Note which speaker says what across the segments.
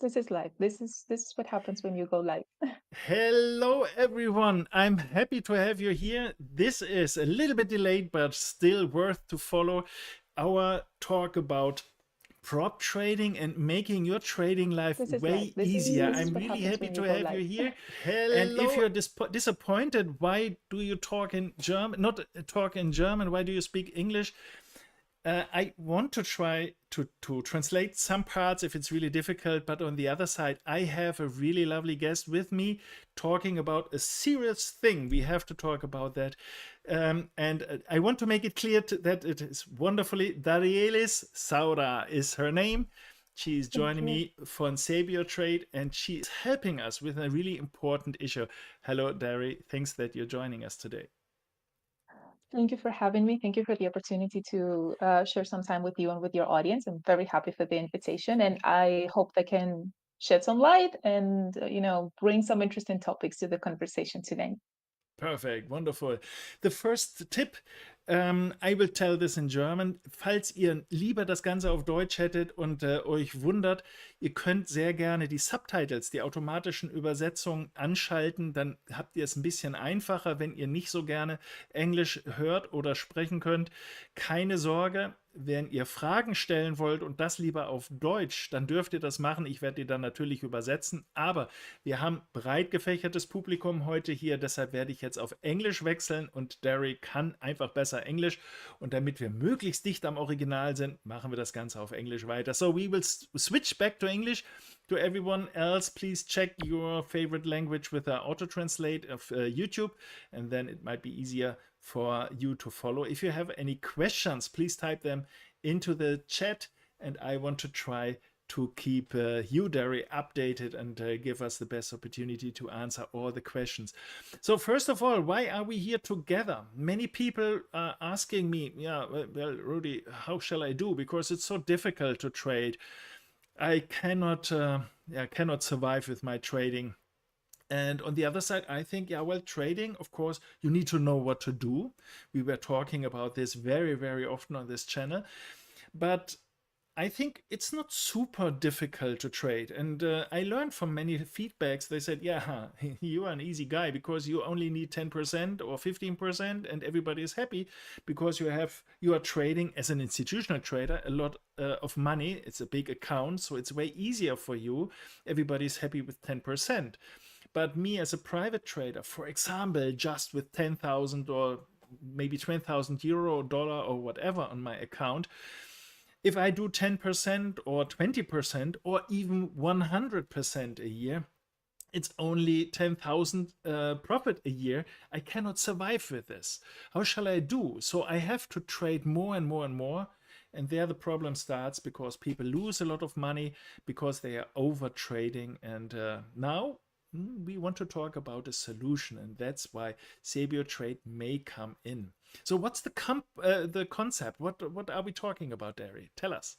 Speaker 1: This is life. This is what happens when you go live.
Speaker 2: Hello, everyone. I'm happy to have you here. This is a little bit delayed, but still worth to follow our talk about prop trading and making your trading life
Speaker 1: This is life.
Speaker 2: way
Speaker 1: This
Speaker 2: easier.
Speaker 1: is
Speaker 2: I'm
Speaker 1: what
Speaker 2: really
Speaker 1: happens
Speaker 2: happy
Speaker 1: when you
Speaker 2: to
Speaker 1: go
Speaker 2: have you
Speaker 1: live.
Speaker 2: here. And if
Speaker 1: Hello.
Speaker 2: you're disappointed, why do you talk in German? Not talk in German. Why do you speak English? I want to try to translate some parts if it's really difficult, but on the other side, I have a really lovely guest with me talking about a serious thing. We have to talk about that. And I want to make it clear that it is wonderfully. Darielis Saura is her name. She is
Speaker 1: Thank
Speaker 2: joining
Speaker 1: you.
Speaker 2: me from SabioTrade and she is helping us with a really important issue. Hello, Dari. Thanks that you're joining us today.
Speaker 1: Thank you for having me. Thank you for the opportunity to share some time with you and with your audience. I'm very happy for the invitation, and I hope that can shed some light and bring some interesting topics to the conversation today.
Speaker 2: Perfekt, wonderful. The first tip, I will tell this in German. Falls ihr lieber das Ganze auf Deutsch hättet und euch wundert, ihr könnt sehr gerne die Subtitles, die automatischen Übersetzungen anschalten. Dann habt ihr es ein bisschen einfacher, wenn ihr nicht so gerne Englisch hört oder sprechen könnt. Keine Sorge, wenn ihr Fragen stellen wollt und das lieber auf Deutsch, dann dürft ihr das machen. Ich werde die dann natürlich übersetzen. Aber wir haben breit gefächertes Publikum heute hier, deshalb werde ich jetzt auf Englisch wechseln und Derry kann einfach besser Englisch. Und damit wir möglichst dicht am Original sind, machen wir das Ganze auf Englisch weiter. So we will switch back to English. To everyone else, please check your favorite language with the auto translate of YouTube, and then it might be easier for you to follow. If you have any questions, please type them into the chat, and I want to try to keep you, Derry, updated and give us the best opportunity to answer all the questions. So first of all, why are we here together? Many people are asking me, yeah, well, Rudy, how shall I do? Because it's so difficult to trade. I cannot survive with my trading. And on the other side, I think, yeah, well, trading, of course, you need to know what to do. We were talking about this very, very often on this channel. But I think it's not super difficult to trade. And I learned from many feedbacks. They said, yeah, you are an easy guy because you only need 10% or 15% and everybody is happy because you are trading as an institutional trader a lot of money. It's a big account, so it's way easier for you. Everybody's happy with 10%. But me as a private trader, for example, just with 10,000 or maybe 20,000 euro, dollar, or whatever on my account, if I do 10% or 20% or even 100% a year, it's only 10,000 profit a year. I cannot survive with this. How shall I do? So I have to trade more and more and more. And there the problem starts because people lose a lot of money because they are over trading. And now we want to talk about a solution, and that's why SabioTrade may come in. So what's the concept? What are we talking about, Dari? Tell us.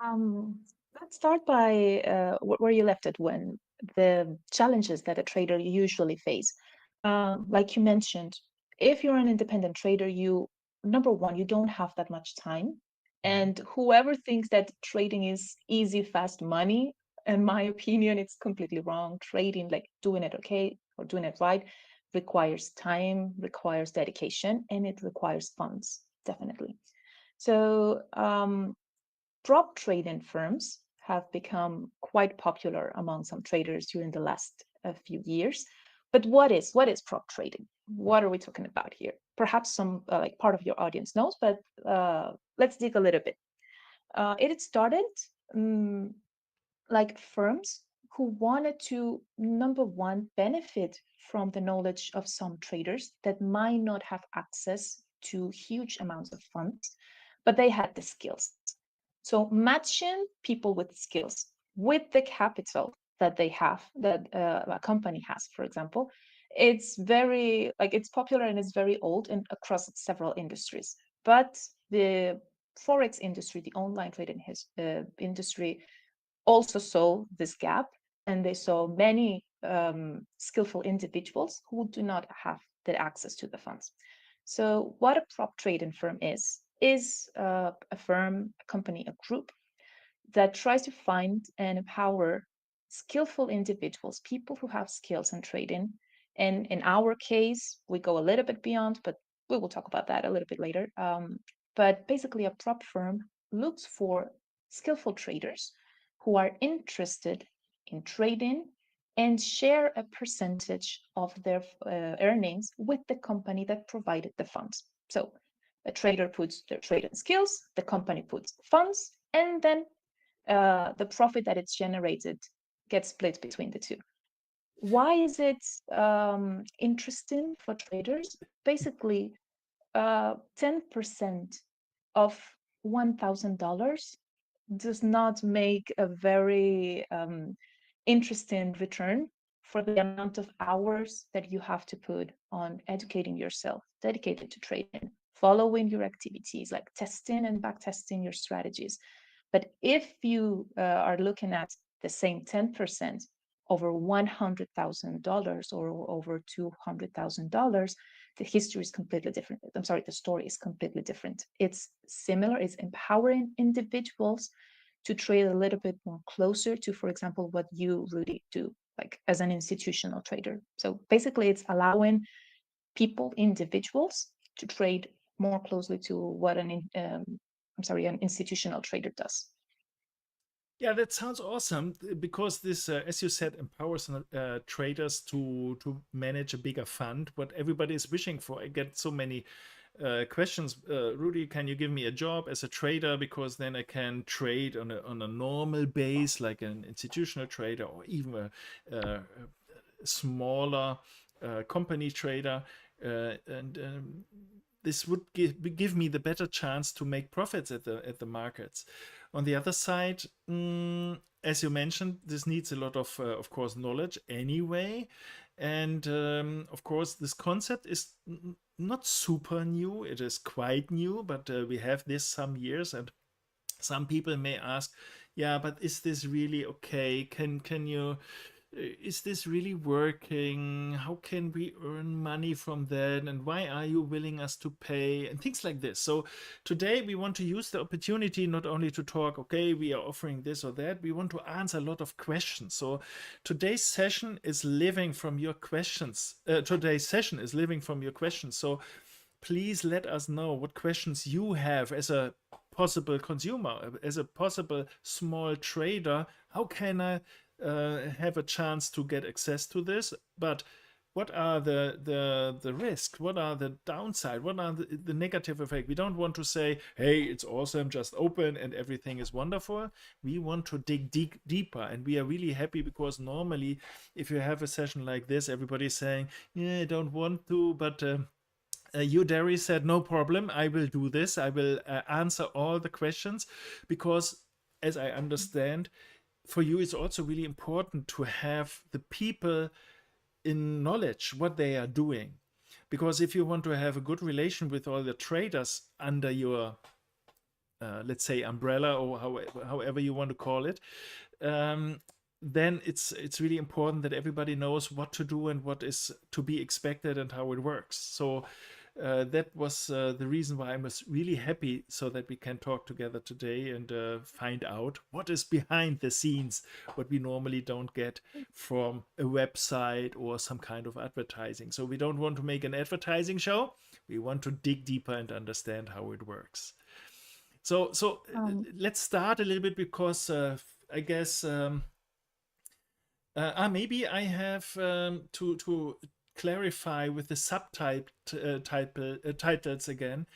Speaker 1: Um, let's start by where you left it when the challenges that a trader usually face. Like you mentioned, if you're an independent trader, number one, you don't have that much time. And whoever thinks that trading is easy, fast money, in my opinion, it's completely wrong. Trading, like doing it okay or doing it right, requires time, requires dedication, and it requires funds, definitely. So prop trading firms have become quite popular among some traders during the last few years. But what is prop trading? What are we talking about here? Perhaps some like part of your audience knows, but let's dig a little bit. It started um, like firms who wanted to, number one, benefit from the knowledge of some traders that might not have access to huge amounts of funds, but they had the skills. So matching people with skills with the capital that they have, that a company has, for example, it's very like it's popular and it's very old and across several industries. But the forex industry, the online trading industry, also saw this gap, and they saw many skillful individuals who do not have the access to the funds. So, what a prop trading firm is a firm, a company, a group that tries to find and empower skillful individuals, people who have skills in trading. And in our case, we go a little bit beyond, but we will talk about that a little bit later. But basically, a prop firm looks for skillful traders who are interested in trading and share a percentage of their earnings with the company that provided the funds. So a trader puts their trading skills, the company puts funds, and then the profit that it's generated gets split between the two. Why is it interesting for traders? Basically, 10% of $1,000 does not make a very interesting return for the amount of hours that you have to put on educating yourself, dedicated to trading, following your activities, like testing and back testing your strategies. But if you are looking at the same 10% over $100,000 or over $200,000, the history is completely different. I'm sorry, the story is completely different. It's similar, it's empowering individuals to trade a little bit more closer to, for example, what you, Rudy, do, like as an institutional trader. So basically, it's allowing people, individuals, to trade more closely to what an institutional trader does.
Speaker 2: Yeah, that sounds awesome because this, as you said, empowers traders to manage a bigger fund. What everybody is wishing for. I get so many questions. Rudy, can you give me a job as a trader because then I can trade on a normal base like an institutional trader or even a smaller company trader, and this would give me the better chance to make profits at the markets. On the other side, as you mentioned, this needs a lot of course, knowledge anyway. And of course, this concept is not super new. It is quite new, but we have this some years. And some people may ask, yeah, but is this really okay? Can you is this really working? How can we earn money from that? And why are you willing us to pay? And things like this. So today we want to use the opportunity not only to talk, okay, we are offering this or that, we want to answer a lot of questions. So today's session is living from your questions. Today's session is living from your questions. So please let us know what questions you have as a possible consumer, as a possible small trader. How can I have a chance to get access to this? But what are the risks? What are the downside? What are the negative effect? We don't want to say, hey, it's awesome, just open and everything is wonderful. We want to dig deeper, and we are really happy because normally if you have a session like this, everybody's saying, yeah, I don't want to, but you, Derry, said, no problem, I will do this. I will answer all the questions because, as I understand, for you, it's also really important to have the people in knowledge what they are doing. Because if you want to have a good relation with all the traders under your, let's say, umbrella or however you want to call it, then it's really important that everybody knows what to do and what is to be expected and how it works. So that was the reason why I was really happy so that we can talk together today and find out what is behind the scenes, what we normally don't get from a website or some kind of advertising. So we don't want to make an advertising show. We want to dig deeper and understand how it works. So let's start a little bit because I guess maybe I have to clarify with the titles again.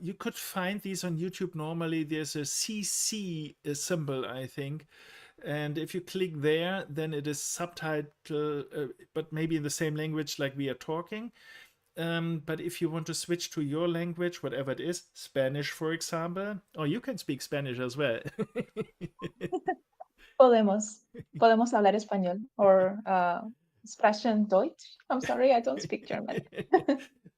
Speaker 2: You could find these on YouTube. Normally there's a CC symbol, I think. And if you click there, then it is subtitle, but maybe in the same language like we are talking. But if you want to switch to your language, whatever it is, Spanish, for example, or you can speak Spanish as well.
Speaker 1: Podemos hablar español or sprechen Deutsch. I'm sorry, I don't speak German.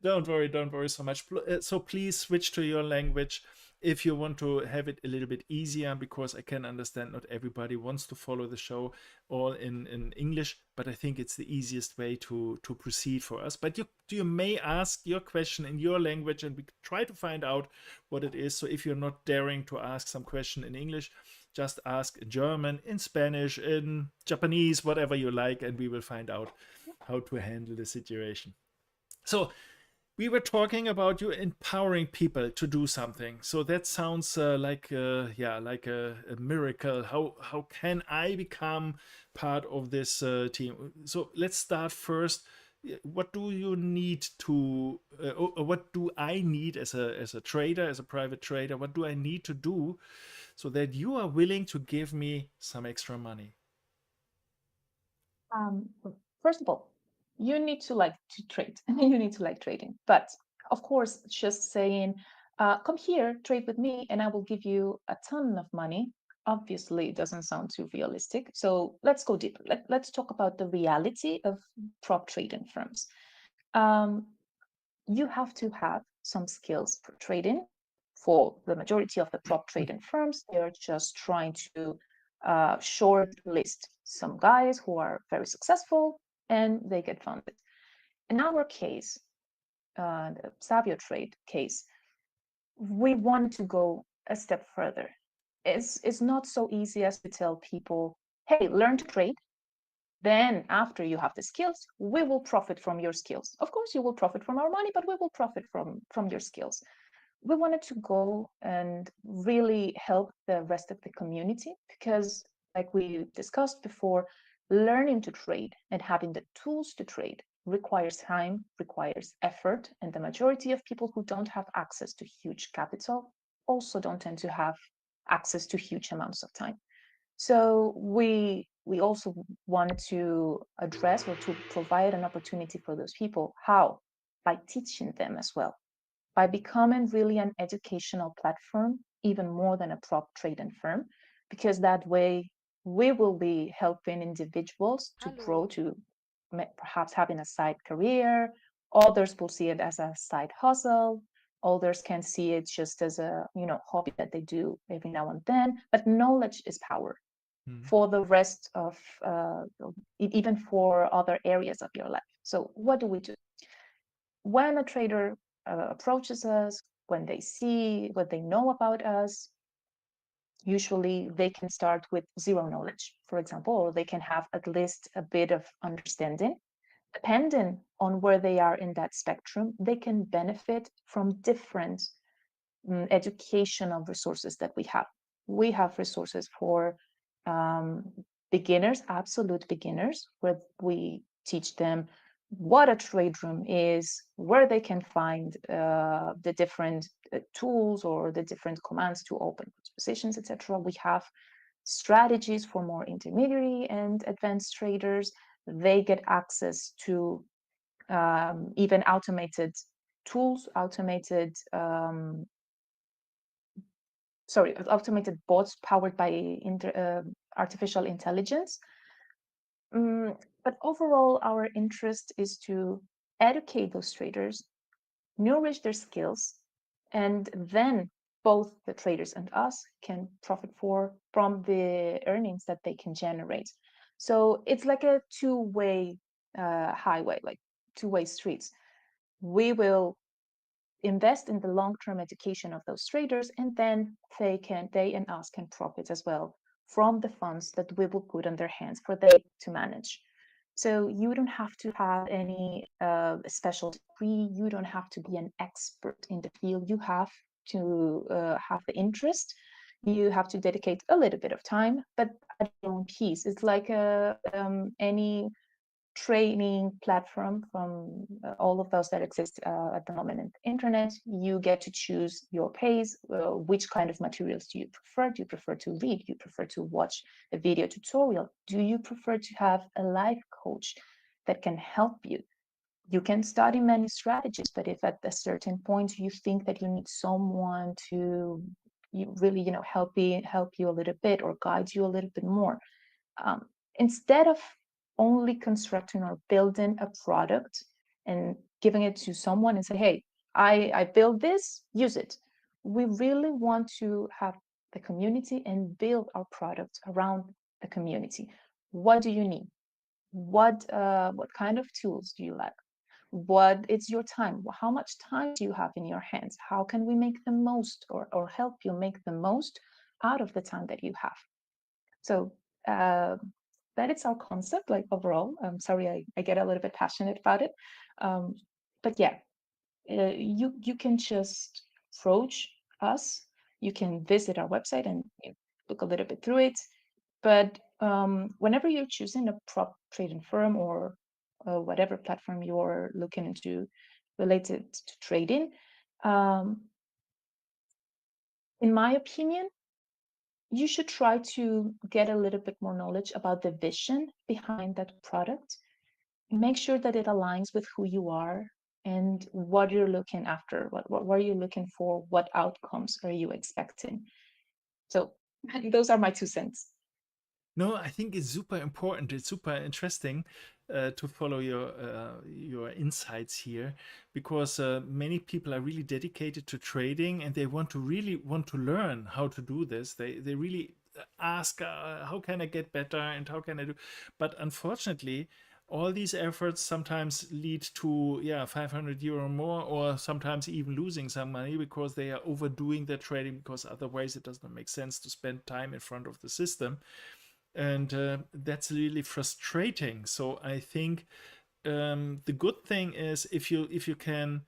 Speaker 2: Don't worry so much. So please switch to your language if you want to have it a little bit easier, because I can understand not everybody wants to follow the show all in English, but I think it's the easiest way to proceed for us. But you may ask your question in your language and we try to find out what it is. So if you're not daring to ask some question in English, Just ask in German, in Spanish, in Japanese, whatever you like, and we will find out how to handle the situation. So we were talking about you empowering people to do something. So that sounds like like a miracle. How can I become part of this team? So let's start first. What do you need to, or what do I need as a trader, as a private trader? What do I need to do so that you are willing to give me some extra money?
Speaker 1: Um, First of all, you need to like to trade. You need to like trading. But of course, just saying, come here, trade with me, and I will give you a ton of money. Obviously, it doesn't sound too realistic. So let's go deeper. Let's talk about the reality of prop trading firms. Um, you have to have some skills for trading. For the majority of the prop trading firms, they're just trying to short list some guys who are very successful and they get funded. In our case, the SabioTrade case, we want to go a step further. It's not so easy as to tell people, hey, learn to trade. Then after you have the skills, we will profit from your skills. Of course, you will profit from our money, but we will profit from your skills. We wanted to go and really help the rest of the community because, like we discussed before, learning to trade and having the tools to trade requires time, requires effort, and the majority of people who don't have access to huge capital also don't tend to have access to huge amounts of time. So we also wanted to address or to provide an opportunity for those people. How? By teaching them as well, by becoming really an educational platform, even more than a prop trading firm, because that way we will be helping individuals to grow,
Speaker 3: Hallo.
Speaker 1: to perhaps having a side career. Others will see it as a side hustle. Others can see it just as a hobby that they do every now and then. But knowledge is power
Speaker 2: Hmm.
Speaker 1: for the rest of even for other areas of your life. So what do we do? When a trader approaches us, when they see what they know about us, usually they can start with zero knowledge, for example, or they can have at least a bit of understanding. Depending on where they are in that spectrum, they can benefit from different educational resources that we have. We have resources for um, beginners, absolute beginners, where we teach them what a trade room is, where they can find the different tools or the different commands to open positions, etc. We have strategies for more intermediary and advanced traders. They get access to even automated tools, automated bots powered by artificial intelligence. But overall, our interest is to educate those traders, nourish their skills, and then both the traders and us can profit from the earnings that they can generate. So it's like a two-way highway, like two-way streets. We will invest in the long-term education of those traders, and then they and us can profit as well from the funds that we will put in their hands for they to manage. So you don't have to have any special degree. You don't have to be an expert in the field. You have to have the interest. You have to dedicate a little bit of time, but at your own pace. It's like any training platform from all of those that exist at the moment in the internet. You get to choose your pace. Which kind of materials do you prefer? Do you prefer to read? Do you prefer to watch a video tutorial? Do you prefer to have a life coach that can help you? You can study many strategies, but if at a certain point you think that you need someone to really help you a little bit or guide you a little bit more, um, instead of only constructing or building a product and giving it to someone and say, hey, I build this, use it. We really want to have the community and build our product around the community. What do you need? What kind of tools do you like? What is your time? How much time do you have in your hands? How can we make the most or help you make the most out of the time that you have. So that is our concept, like overall. I'm sorry, I get a little bit passionate about it. But yeah, you can just approach us. You can visit our website and look a little bit through it. But whenever you're choosing a prop trading firm or whatever platform you're looking into related to trading, um, in my opinion, you should try to get a little bit more knowledge about the vision behind that product. Make sure that it aligns with who you are and what you're looking after. What are you looking for? What outcomes are you expecting? So those are my 2 cents.
Speaker 2: No, I think it's super important. It's super interesting to follow your insights here, because many people are really dedicated to trading and they really want to learn how to do this. They really ask, how can I get better and how can I do? But unfortunately, all these efforts sometimes lead to 500 euro more, or sometimes even losing some money because they are overdoing their trading, because otherwise it does not make sense to spend time in front of the system. And that's really frustrating. So I think the good thing is if you can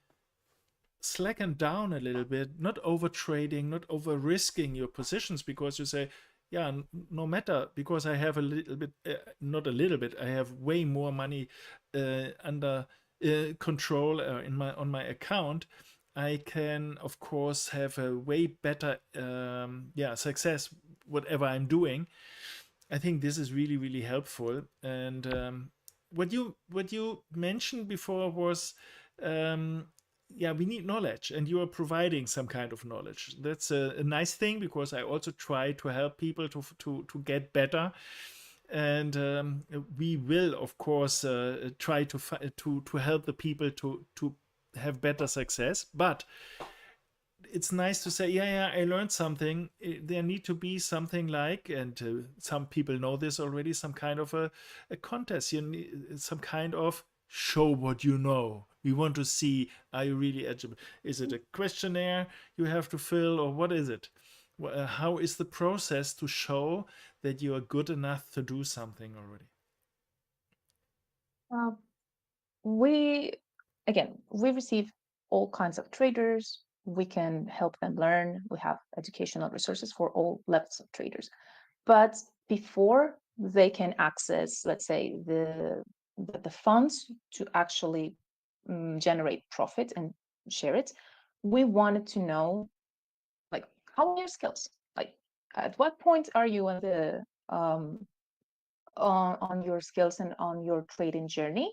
Speaker 2: slacken down a little bit, not over trading, not over risking your positions, because you say, yeah, no matter, because I have a little bit, not a little bit, I have way more money under control on my account. I can, of course, have a way better success whatever I'm doing. I think this is really, really helpful. And what you mentioned before was, we need knowledge, and you are providing some kind of knowledge. That's a nice thing, because I also try to help people to get better. And we will, of course, try to help the people to have better success. But it's nice to say, I learned something. There need to be something like, and some people know this already, some kind of a contest. You need some kind of show what you know. We want to see, are you really eligible? Is it a questionnaire you have to fill, or what is it? How is the process to show that you are good enough to do something already?
Speaker 1: Uh, we we receive all kinds of traders. We can help them learn. We have educational resources for all levels of traders. But before they can access, let's say, the funds to actually generate profit and share it, we wanted to know, like, how are your skills? Like, at what point are you on the on your skills and on your trading journey?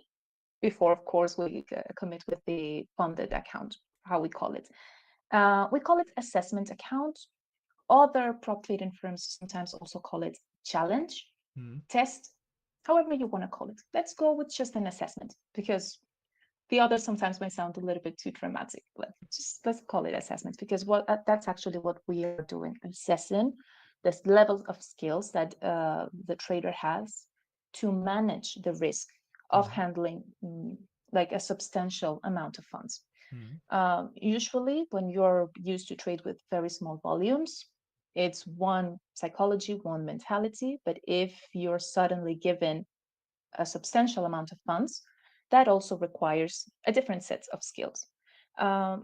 Speaker 1: Before, of course, we commit with the funded account, how we call it. We call it assessment account. Other prop trading firms sometimes also call it challenge, test, however you want to call it. Let's go with just an assessment, because the others sometimes might sound a little bit too dramatic. Let's call it assessment, because that's actually what we are doing, assessing the levels of skills that the trader has to manage the risk of handling like a substantial amount of funds. Usually, when you're used to trade with very small volumes, it's one psychology, one mentality. But if you're suddenly given a substantial amount of funds, that also requires a different set of skills.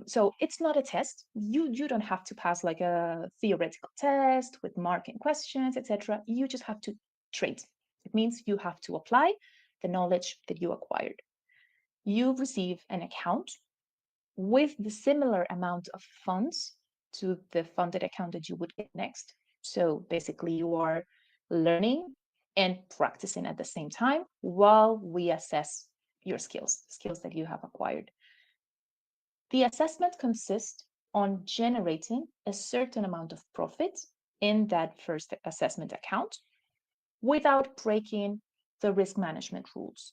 Speaker 1: So it's not a test. You don't have to pass like a theoretical test with marking questions, etc. You just have to trade. It means you have to apply the knowledge that you acquired. You receive an account with the similar amount of funds to the funded account that you would get next. So basically, you are learning and practicing at the same time while we assess your skills that you have acquired. The assessment consists on generating a certain amount of profit in that first assessment account without breaking the risk management rules.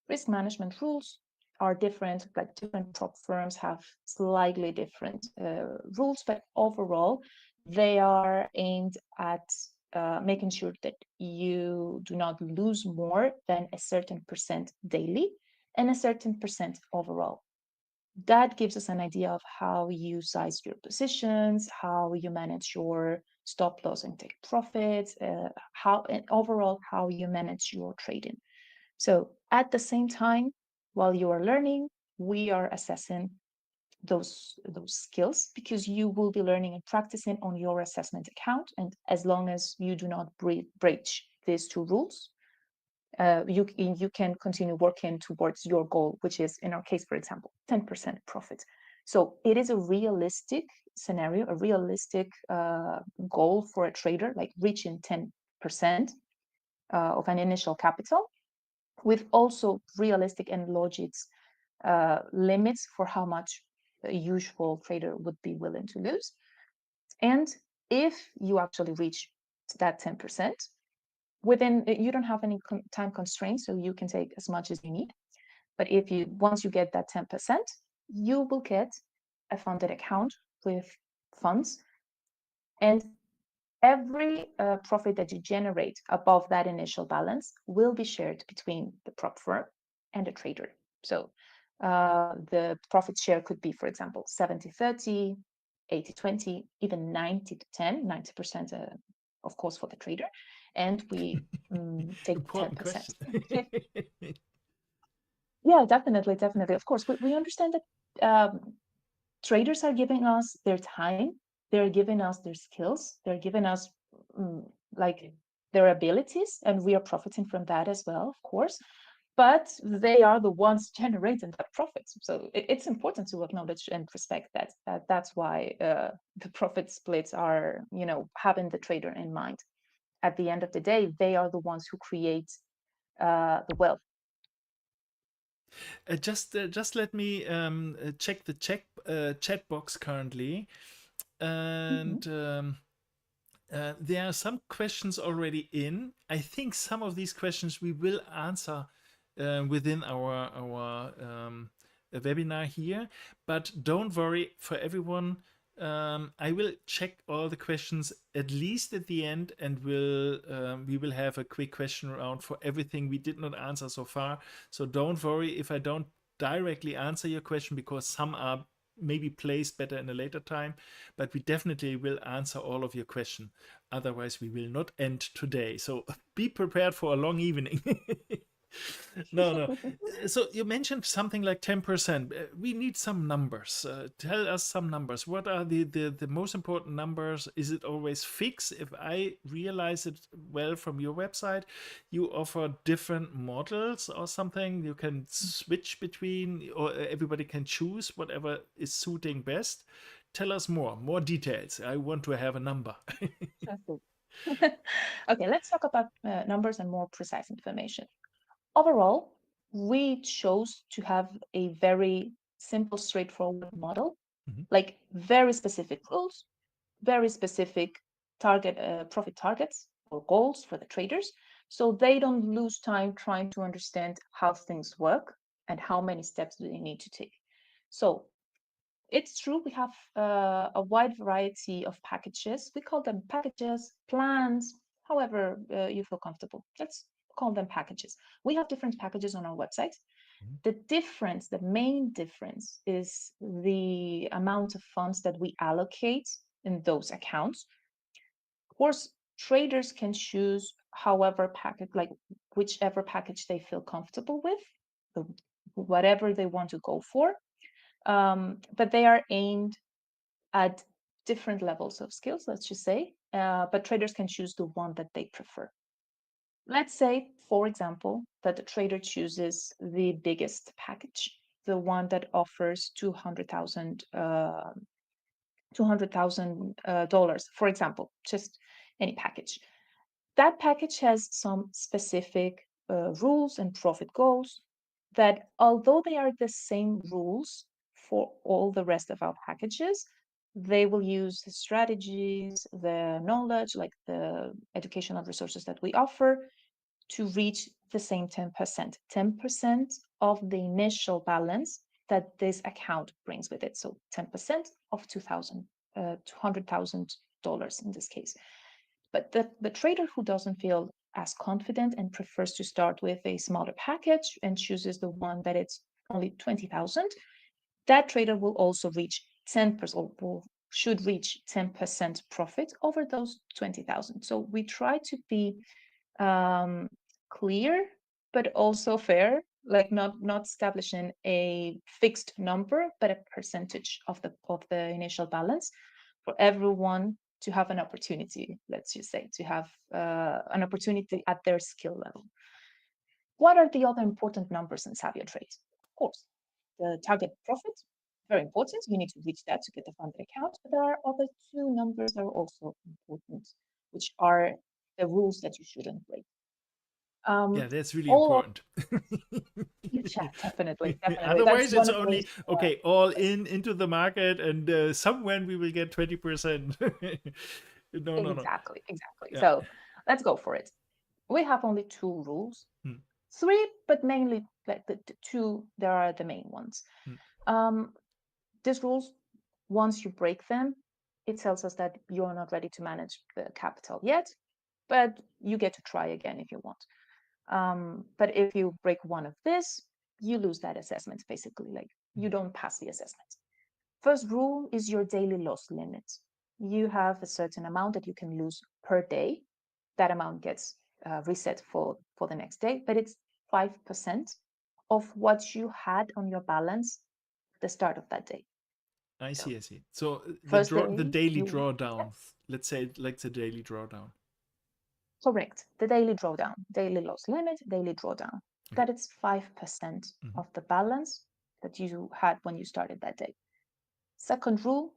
Speaker 1: Risk management rules are different, like different prop firms have slightly different rules, but overall, they are aimed at making sure that you do not lose more than a certain percent daily and a certain percent overall. That gives us an idea of how you size your positions, how you manage your stop loss and take profits, how and overall how you manage your trading. So at the same time, while you are learning, we are assessing those skills, because you will be learning and practicing on your assessment account. And as long as you do not breach these two rules, you can continue working towards your goal, which is, in our case, for example, 10% profit. So it is a realistic scenario, a realistic goal for a trader, like reaching 10% of an initial capital, with also realistic and logic limits for how much a usual trader would be willing to lose. And if you actually reach that 10%, within, you don't have any time constraints, so you can take as much as you need. But if you, once you get that 10%, you will get a funded account with funds, and every profit that you generate above that initial balance will be shared between the prop firm and the trader. So the profit share could be, for example, 70-30, 80-20, even 90-10, 90%, of course, for the trader. And we take
Speaker 2: Important
Speaker 1: 10%.
Speaker 2: question.
Speaker 1: Yeah, definitely, definitely. Of course, we understand that traders are giving us their time, they're giving us their skills, they're giving us like their abilities, and we are profiting from that as well, of course. But they are the ones generating that profit. So it's important to acknowledge and respect that. That's why the profit splits are, having the trader in mind. At the end of the day, they are the ones who create the wealth.
Speaker 2: Just let me check the chat box currently, and there are some questions already in. I think some of these questions we will answer within our webinar here, but don't worry, for everyone. I will check all the questions at least at the end, and we will have a quick question round for everything we did not answer so far. So don't worry if I don't directly answer your question, because some are maybe placed better in a later time, but we definitely will answer all of your questions. Otherwise, we will not end today. So be prepared for a long evening. No. So you mentioned something like 10%. We need some numbers. Tell us some numbers. What are the most important numbers? Is it always fixed? If I realize it well from your website, you offer different models or something. You can switch between, or everybody can choose whatever is suiting best. Tell us more details. I want to have a number.
Speaker 1: Okay, let's talk about numbers and more precise information. Overall, we chose to have a very simple, straightforward model, like very specific rules, very specific profit targets or goals for the traders, so they don't lose time trying to understand how things work and how many steps do they need to take. So it's true, we have a wide variety of packages. We call them packages, plans, however you feel comfortable. Let's call them packages. We have different packages on our website. The main difference is the amount of funds that we allocate in those accounts. Of course, traders can choose whichever package they feel comfortable with, whatever they want to go for. But they are aimed at different levels of skills, let's just say, but traders can choose the one that they prefer. Let's say, for example, that the trader chooses the biggest package, the one that offers $200,000, for example, just any package. That package has some specific rules and profit goals that, although they are the same rules for all the rest of our packages, they will use the strategies, the knowledge, like the educational resources that we offer, to reach the same 10%. 10% of the initial balance that this account brings with it. So 10% of $200,000 in this case. But the trader who doesn't feel as confident and prefers to start with a smaller package and chooses the one that it's only 20,000, that trader will also reach 10% or will should reach 10% profit over those 20,000. So we try to be clear, but also fair, like not establishing a fixed number, but a percentage of the initial balance for everyone to have an opportunity, let's just say, to have an opportunity at their skill level. What are the other important numbers in SabioTrade? Of course, the target profit, very important. You need to reach that to get the funded account. But there are other two numbers that are also important, which are the rules that you shouldn't break.
Speaker 2: Yeah, that's really
Speaker 1: All
Speaker 2: important.
Speaker 1: yeah, definitely, definitely. That's
Speaker 2: Otherwise,
Speaker 1: one
Speaker 2: it's
Speaker 1: of
Speaker 2: only
Speaker 1: those.
Speaker 2: okay, all in into the market, and somewhere we will get 20%. No, no, no.
Speaker 1: Exactly, exactly.
Speaker 2: Yeah.
Speaker 1: So let's go for it. We have only two rules,
Speaker 2: Hmm.
Speaker 1: three, but mainly like the two. There are the main ones.
Speaker 2: Hmm.
Speaker 1: Um, these rules, once you break them, it tells us that you're not ready to manage the capital yet, but you get to try again if you want. But if you break one of this, you lose that assessment, basically, like you don't pass the assessment. First rule is your daily loss limit. You have a certain amount that you can lose per day. That amount gets reset for the next day, but it's 5% of what you had on your balance at the start of that day.
Speaker 2: I
Speaker 1: So
Speaker 2: see, I see. So
Speaker 1: first
Speaker 2: the
Speaker 1: day,
Speaker 2: daily
Speaker 1: you,
Speaker 2: drawdown, let's say like the daily drawdown.
Speaker 1: correct, the daily drawdown, daily loss limit, daily drawdown.
Speaker 2: Okay.
Speaker 1: That is 5%
Speaker 2: Mhm.
Speaker 1: of the balance that you had when you started that day. Second rule,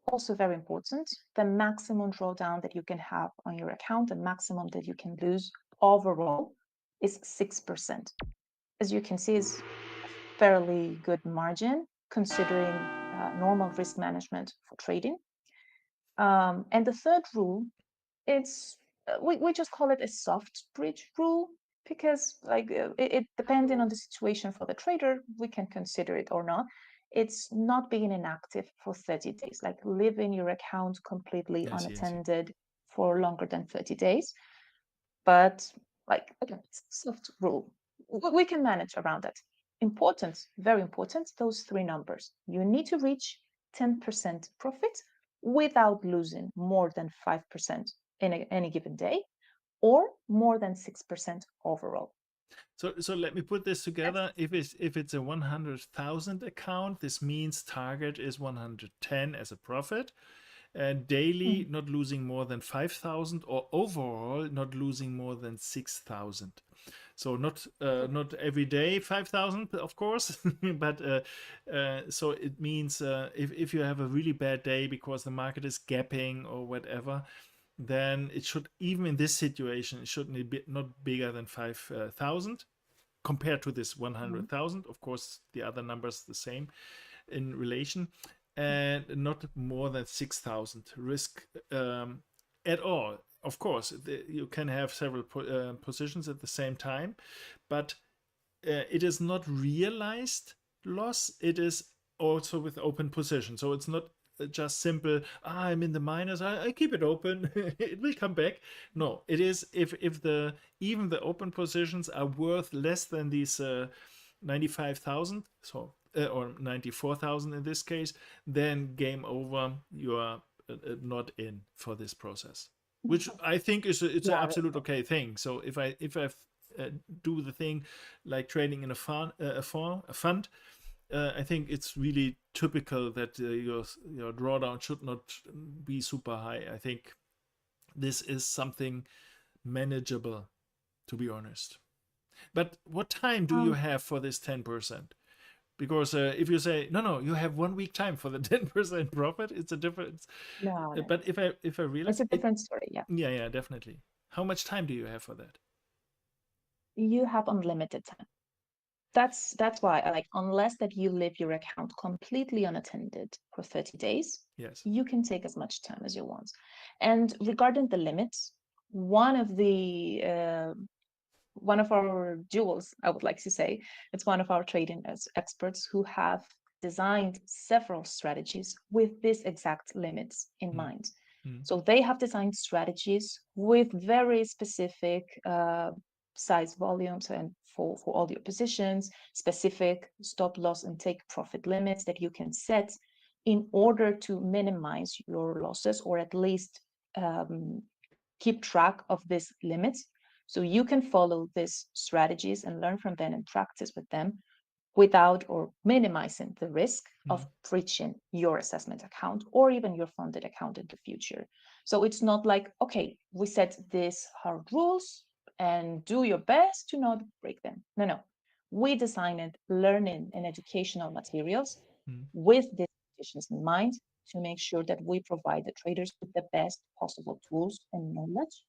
Speaker 1: also very important, the maximum drawdown that you can have on your account, the maximum that you can lose overall is 6%. As you can see, is a fairly good margin considering normal risk management for trading. And the third rule, it's we just call it a soft bridge rule because like it depending on the situation for the trader, we can consider it or not. It's not being inactive for 30 days, like leaving your account completely
Speaker 2: I see, I see.
Speaker 1: unattended for longer than 30 days. But like again, it's a soft rule. We can manage around that. Important, very important, those three numbers. You need to reach 10% profit without losing more than 5% in any given day or more than 6% overall.
Speaker 2: So let me put this
Speaker 1: That's
Speaker 2: together. If it's a 100,000 account, this means target is 110 as a profit, and daily
Speaker 1: mm,
Speaker 2: not losing more than 5,000, or overall not losing more than 6,000. So not every day 5,000, of course, but so it means if you have a really bad day because the market is gapping or whatever, then it should, even in this situation, it shouldn't be not bigger than 5,000 compared to this
Speaker 1: mm,
Speaker 2: 100,000. Of course, the other numbers the same in relation, and not more than 6,000 risk at all. Of course, you can have several positions at the same time, but it is not realized loss. It is also with open position. So it's not just simple, I'm in the minus, I keep it open, it will come back. No, it is if the even the open positions are worth less than these 95,000, so or 94,000 in this case, then game over. You are not in for this process, which I think is it's an
Speaker 1: yeah,
Speaker 2: absolute okay thing. So if I do the thing like trading in a fund, I think it's really typical that your drawdown should not be super high. I think this is something manageable, to be honest. But what time do you
Speaker 1: um,
Speaker 2: have for this 10%? Because if you say no, you have 1 week time for the 10% profit, it's a difference.
Speaker 1: no, no,
Speaker 2: But if I
Speaker 1: it's
Speaker 2: realize
Speaker 1: a
Speaker 2: it,
Speaker 1: different story. Yeah,
Speaker 2: yeah, definitely. How much time do you have for that?
Speaker 1: you have unlimited time. That's why I like unless that you leave your account completely unattended for 30 days,
Speaker 2: Yes.
Speaker 1: you can take as much time as you want. And regarding the limits, one of the one of our jewels, I would like to say, it's one of our trading experts who have designed several strategies with these exact limits in
Speaker 2: Mm.
Speaker 1: mind.
Speaker 2: Mm.
Speaker 1: So they have designed strategies with very specific size volumes and for all your positions, specific stop loss and take profit limits that you can set. in order to minimize your losses, or at least keep track of these limits. So you can follow these strategies and learn from them and practice with them without or minimizing the risk of breaching your assessment account or even your funded account in the future. So it's not like, okay, we set these hard rules and do your best to not break them. No, no. We designed learning and educational materials with these conditions in mind to make sure that we provide the traders with the best possible tools and knowledge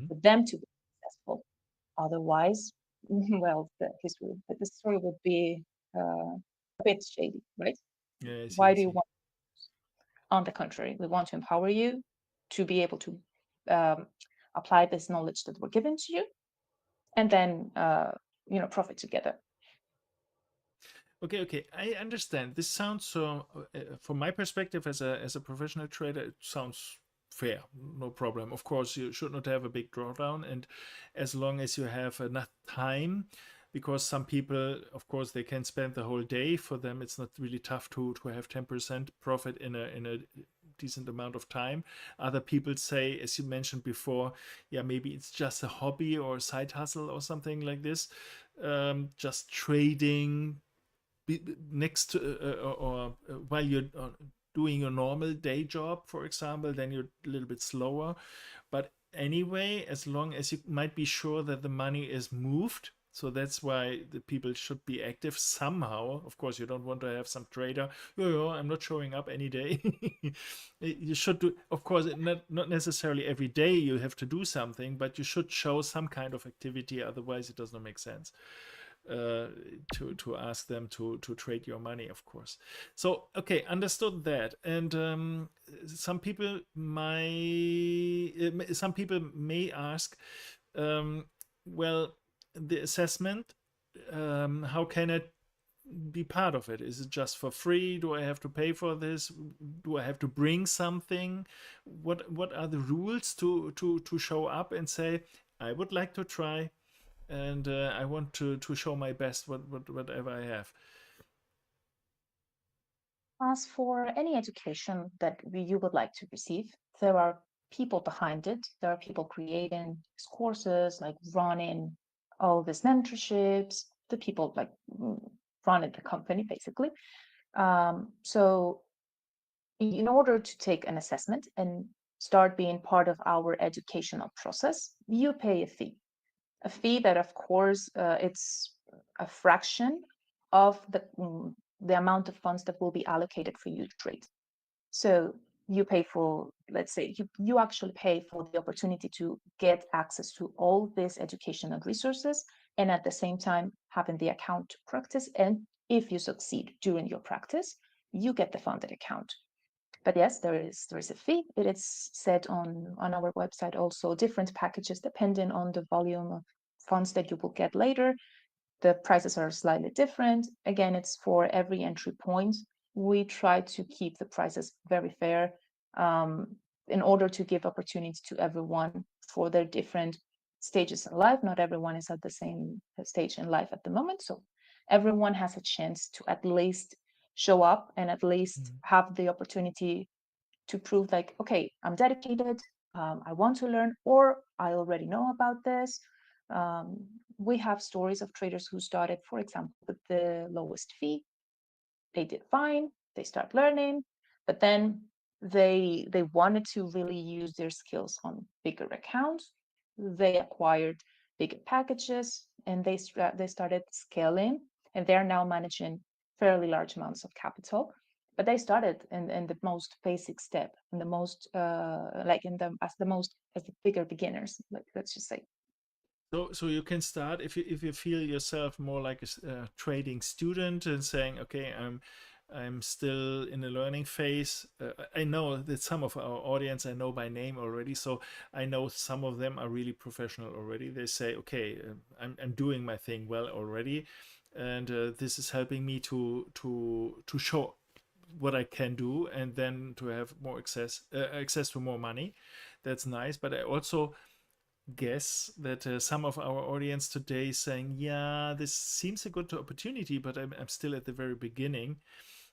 Speaker 1: for them to be successful. Otherwise, well, the story would be a bit shady, right?
Speaker 2: Yeah, I see,
Speaker 1: Why
Speaker 2: I
Speaker 1: do you
Speaker 2: see.
Speaker 1: want? On the contrary, we want to empower you to be able to um, apply this knowledge that we're given to you, and then profit together.
Speaker 2: Okay, okay, I understand. This sounds so. From my perspective, as a professional trader, it sounds fair. No problem. Of course, you should not have a big drawdown, and as long as you have enough time, because some people, of course, they can spend the whole day. For them, it's not really tough to have 10% profit in a decent amount of time. Other people say, as you mentioned before, yeah, maybe it's just a hobby or a side hustle or something like this, just trading next to or while you're doing your normal day job, for example, then you're a little bit slower. But anyway, as long as you might be sure that the money is moved. So that's why the people should be active somehow. Of course, you don't want to have some trader, I'm not showing up any day. You should do, of course, not necessarily every day you have to do something, but you should show some kind of activity. Otherwise, it does not make sense uh, to ask them to trade your money, of course. So okay, understood that. And some people may ask, um, well, the assessment, how can it be part of it? Is it just for free? Do I have to pay for this? Do I have to bring something? What are the rules to show up and say, I would like to try, and I want to show my best, whatever I have.
Speaker 1: As for any education that you would like to receive, there are people behind it. There are people creating these courses, like running all these mentorships, the people like running the company, basically. So in order to take an assessment and start being part of our educational process, you pay a fee. A fee that, of course, it's a fraction of the amount of funds that will be allocated for you to trade. So you pay for, let's say, you actually pay for the opportunity to get access to all these educational resources, and at the same time having the account to practice. And if you succeed during your practice, you get the funded account. But yes, there is a fee. It is set on our website also, different packages depending on the volume of funds that you will get later. The prices are slightly different. Again, it's for every entry point. We try to keep the prices very fair in order to give opportunity to everyone for their different stages in life. Not everyone is at the same stage in life at the moment. So everyone has a chance to at least show up and at least have the opportunity to prove like, okay, I'm dedicated, I want to learn, or I already know about this. Um, we have stories of traders who started, for example, with the lowest fee. They did fine, they start learning, but then they wanted to really use their skills on bigger accounts. They acquired bigger packages, and they started scaling, and they're now managing fairly large amounts of capital. But they started in the most basic step, in the most like in the as the bigger beginners, like let's just say.
Speaker 2: So you can start if you feel yourself more like a trading student and saying, okay, I'm still in a learning phase. I know that some of our audience I know by name already, so I know some of them are really professional already. They say, okay, I'm doing my thing well already, and this is helping me to show what I can do, and then to have more access to more money. That's nice. But I also guess that some of our audience today is saying, yeah, this seems a good opportunity, but I'm still at the very beginning.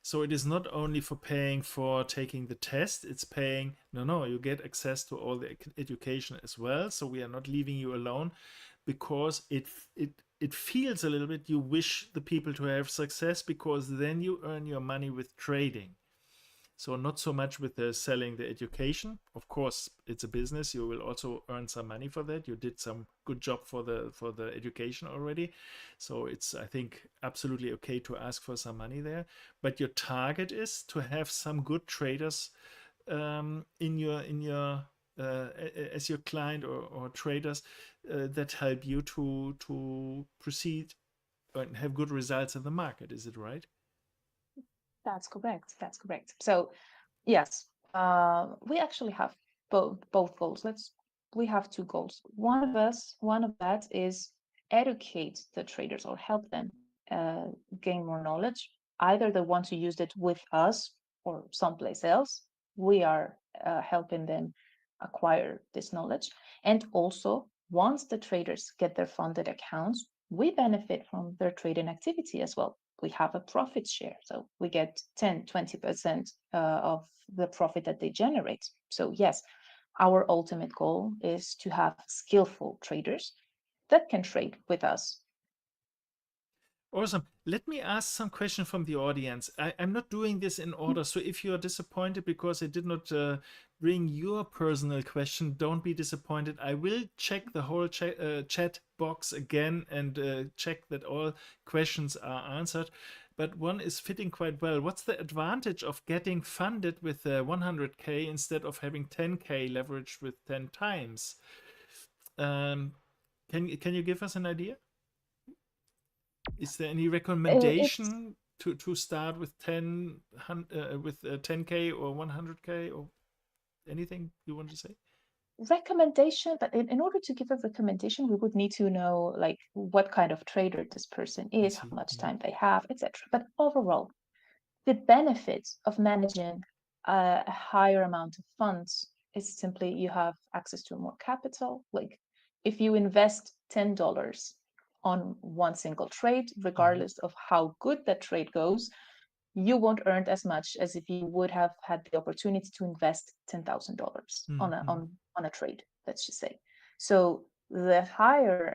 Speaker 2: So it is not only for paying for taking the test, it's paying, no, you get access to all the education as well. So we are not leaving you alone, because it feels a little bit you wish the people to have success, because then you earn your money with trading. So not so much with the selling the education. Of course, it's a business. You will also earn some money for that. You did some good job for the education already. So it's, I think, absolutely okay to ask for some money there. But your target is to have some good traders in your as your client, or traders that help you to proceed and have good results in the market. Is it right?
Speaker 1: That's correct. That's correct. So yes, we actually have both goals. We have two goals. One of that is educate the traders or help them gain more knowledge. Either they want to use it with us or someplace else. We are helping them acquire this knowledge. And also, once the traders get their funded accounts, we benefit from their trading activity as well. We have a profit share. So we get 10, 20% of the profit that they generate. So, yes, our ultimate goal is to have skillful traders that can trade with us.
Speaker 2: Awesome. Let me ask some question from the audience. I'm not doing this in order. So if you're disappointed because I did not bring your personal question, don't be disappointed. I will check the whole chat box again and check that all questions are answered. But one is fitting quite well. What's the advantage of getting funded with 100K instead of having 10K leveraged with 10 times? Can you give us an idea? Is there any
Speaker 1: It's
Speaker 2: recommendation to start with 10K or 100K, or anything you want to say?
Speaker 1: recommendation, but in order to give a recommendation, we would need to know like what kind of trader this person
Speaker 2: I
Speaker 1: is, how
Speaker 2: see.
Speaker 1: much time they have, etc. But overall, the benefits of managing a higher amount of funds is simply you have access to more capital. Like if you invest $10 on one single trade, regardless of how good that trade goes, you won't earn as much as if you would have had the opportunity to invest $10,000 on a trade, let's just say. So the higher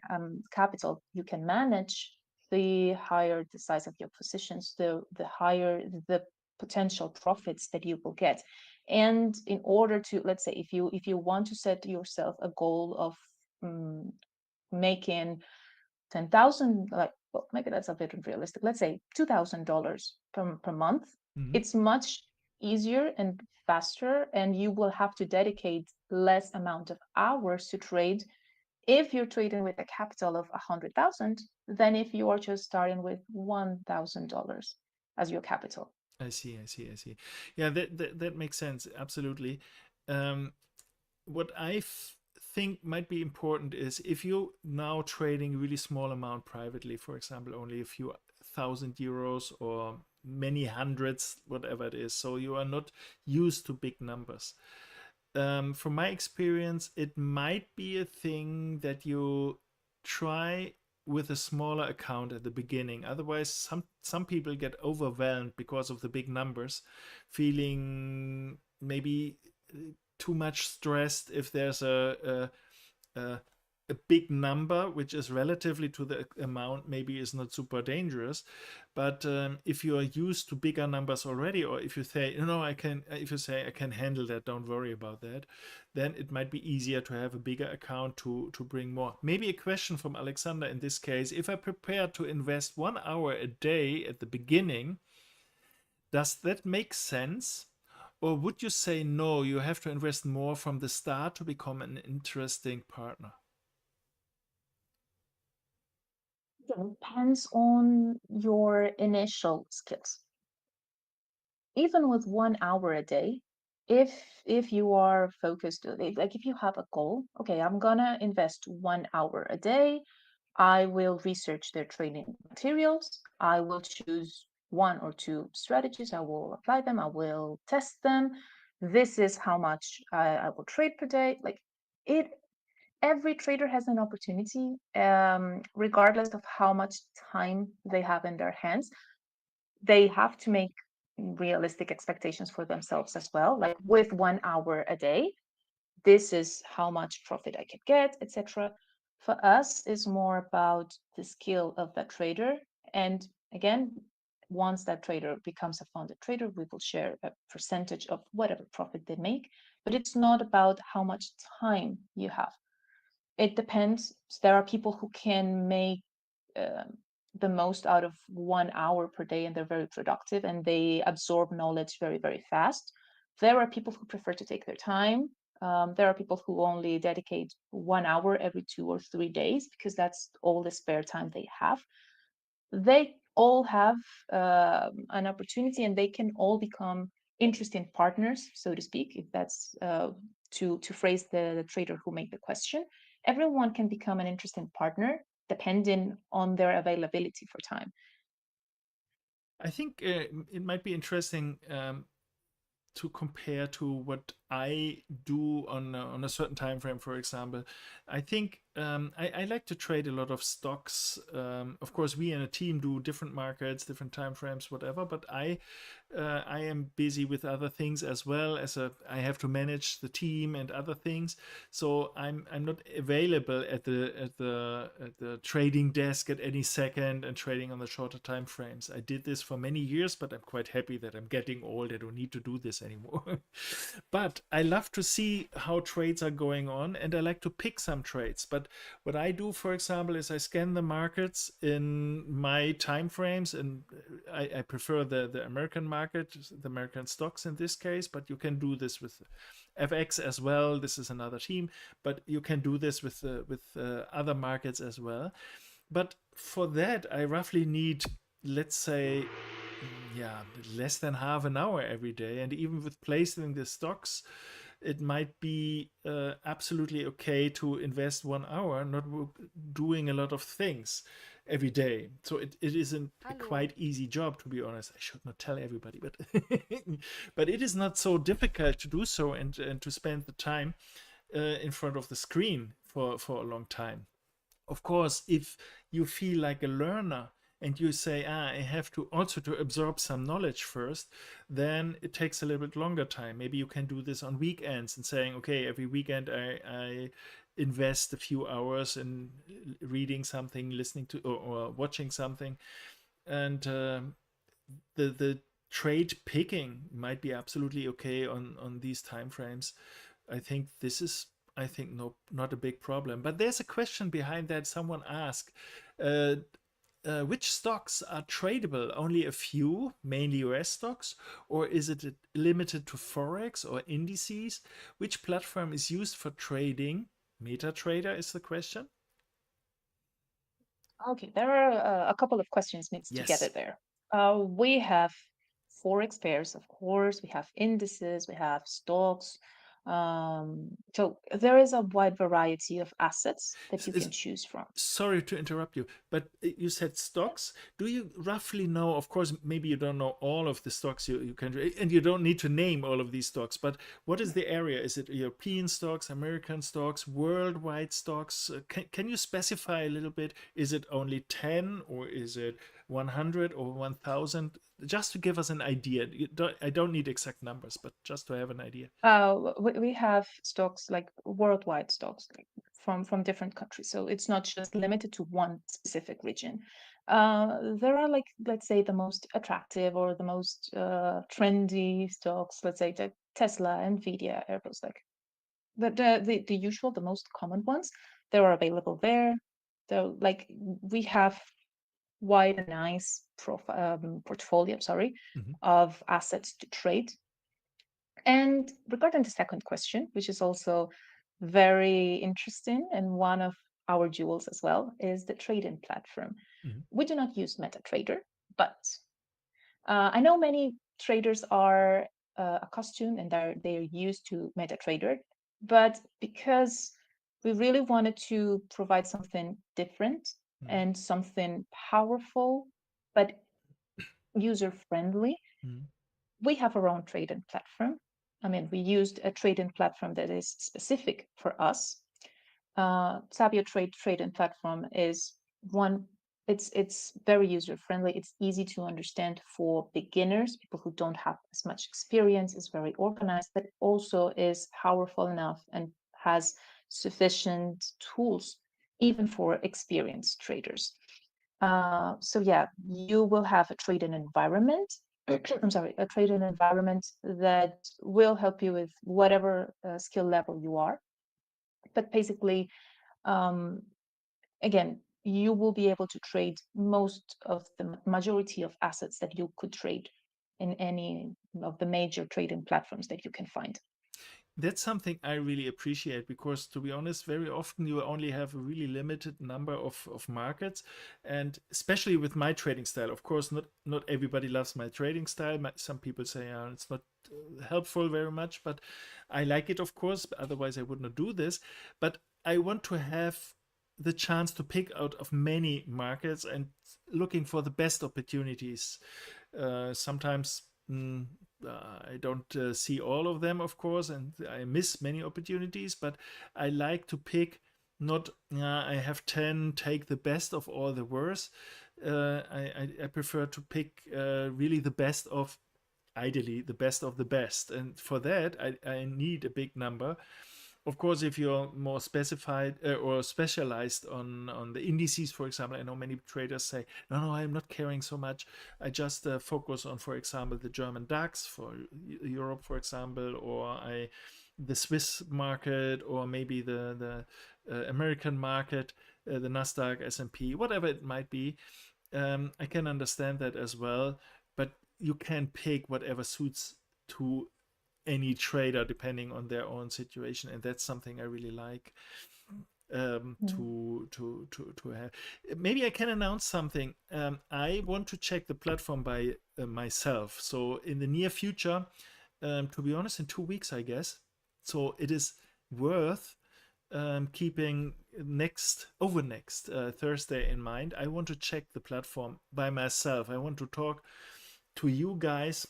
Speaker 1: capital you can manage, the higher the size of your positions, the higher the potential profits that you will get. And in order to, let's say, if you want to set yourself a goal of making 10,000, like, well, maybe that's a bit unrealistic. Let's say $2,000 per month. It's much easier and faster, and you will have to dedicate less amount of hours to trade if you're trading with a capital of 100,000 than if you are just starting with $1,000 as your capital.
Speaker 2: I see. Yeah, that makes sense. Absolutely. What I think might be important is if you're now trading really small amount privately, for example, only a few €1,000 or many hundreds, whatever it is. So you are not used to big numbers. From my experience, it might be a thing that you try with a smaller account at the beginning. Otherwise, some people get overwhelmed because of the big numbers, feeling maybe too much stressed if there's a big number which is relatively to the amount maybe is not super dangerous. But if you are used to bigger numbers already, or if you say if you say I can handle that, don't worry about that, then it might be easier to have a bigger account to bring more. Maybe a question from Alexander in this case: if I prepare to invest 1 hour a day at the beginning, does that make sense? Or would you say no, you have to invest more from the start to become an interesting partner?
Speaker 1: It depends on your initial skills. Even with 1 hour a day, if you are focused, like if you have a goal, okay, I'm gonna invest 1 hour a day, I will research their trading materials, I will choose one or two strategies, I will apply them, I will test them, this is how much I will trade per day. Like it, every trader has an opportunity, regardless of how much time they have in their hands. They have to make realistic expectations for themselves as well. Like with 1 hour a day, this is how much profit I can get, etc. For us, is more about the skill of that trader. And again, once that trader becomes a funded trader, we will share a percentage of whatever profit they make. But it's not about how much time you have. It depends. There are people who can make the most out of 1 hour per day, and they're very productive and they absorb knowledge very, very fast. There are people who prefer to take their time. There are people who only dedicate 1 hour every 2 or 3 days because that's all the spare time they have. They all have an opportunity, and they can all become interesting partners, so to speak, if that's to phrase the trader who made the question. Everyone can become an interesting partner depending on their availability for time.
Speaker 2: I think it might be interesting to compare to what I do on a certain time frame. For example, I think I like to trade a lot of stocks. Of course, we in a team do different markets, different time frames, whatever. But I am busy with other things as well. I have to manage the team and other things, so I'm not available at the trading desk at any second and trading on the shorter time frames. I did this for many years, but I'm quite happy that I'm getting old. I don't need to do this anymore. But I love to see how trades are going on, and I like to pick some trades. But what I do, for example, is I scan the markets in my time frames, and I prefer the American market, the American stocks in this case. But you can do this with FX as well. This is another team, but you can do this with other markets as well. But for that, I roughly need, let's say, yeah, less than half an hour every day. And even with placing the stocks, it might be absolutely okay to invest 1 hour, not doing a lot of things every day. So it isn't a quite easy job, to be honest. I should not tell everybody, but but it is not so difficult to do so, and to spend the time in front of the screen for a long time. Of course, if you feel like a learner and you say, I have to also to absorb some knowledge first, then it takes a little bit longer time. Maybe you can do this on weekends and saying, okay, every weekend I invest a few hours in reading something, listening to, or watching something. And the trade picking might be absolutely okay on these time frames. I think this is, I think, no, not a big problem. But there's a question behind that. Someone asked, which stocks are tradable? Only a few, mainly US stocks, or is it limited to Forex or indices? Which platform is used for trading? MetaTrader is the question.
Speaker 1: Okay, there are a couple of questions mixed together
Speaker 2: Yes.
Speaker 1: there. We have forex pairs, of course. We have indices. We have stocks. So there is a wide variety of assets that you can choose from.
Speaker 2: Sorry to interrupt you, but you said stocks. Do you roughly know? Of course, maybe you don't know all of the stocks you can, and you don't need to name all of these stocks. But what is the area? Is it European stocks, American stocks, worldwide stocks? Can you specify a little bit? Is it only 10, or is it 100 or 1,000? Just to give us an idea. I don't need exact numbers, but just to have an idea.
Speaker 1: We have stocks, like worldwide stocks, like from different countries. So it's not just limited to one specific region. There are, like, let's say, the most attractive or the most trendy stocks, let's say the Tesla, Nvidia, Airbus, like the usual, the most common ones. They are available there. So like we have wide and nice portfolio, sorry,
Speaker 2: Mhm.
Speaker 1: of assets to trade. And regarding the second question, which is also very interesting and one of our jewels as well, is the trading platform.
Speaker 2: Mhm.
Speaker 1: We do not use MetaTrader, but I know many traders are accustomed and they're used to MetaTrader, but because we really wanted to provide something different
Speaker 2: Mhm.
Speaker 1: and something powerful, but user friendly,
Speaker 2: Mhm.
Speaker 1: we have our own trading platform. I mean, we used a trading platform that is specific for us. SabioTrade trading platform is one it's very user friendly. It's easy to understand for beginners, people who don't have as much experience. It's very organized, but also is powerful enough and has sufficient tools even for experienced traders. So yeah, you will have a trading environment. I'm sorry, a trading environment that will help you with whatever skill level you are. But basically, um, again, you will be able to trade most of the majority of assets that you could trade in any of the major trading platforms that you can find.
Speaker 2: That's something I really appreciate because, to be honest, very often you only have a really limited number of markets, and especially with my trading style. Of course, not everybody loves my trading style. Some people say it's not helpful very much, but I like it, of course. Otherwise, I would not do this. But I want to have the chance to pick out of many markets and looking for the best opportunities. Sometimes I don't see all of them, of course, and I miss many opportunities, but I like to pick not, I have 10, take the best of all the worst. I prefer to pick really the best of, ideally, the best of the best. And for that, I need a big number. Of course, if you're more specified or specialized on the indices, for example, I know many traders say, no, I'm not caring so much. I just focus on, for example, the German DAX for Europe, for example, or the Swiss market, or maybe the American market, the Nasdaq, S&P, whatever it might be. I can understand that as well, but you can pick whatever suits to any trader depending on their own situation, and that's something I really like to have. Maybe I can announce something. I want to check the platform by myself. So in the near future, to be honest, in 2 weeks, I guess. So it is worth keeping next Thursday in mind. I want to check the platform by myself. I want to talk to you guys,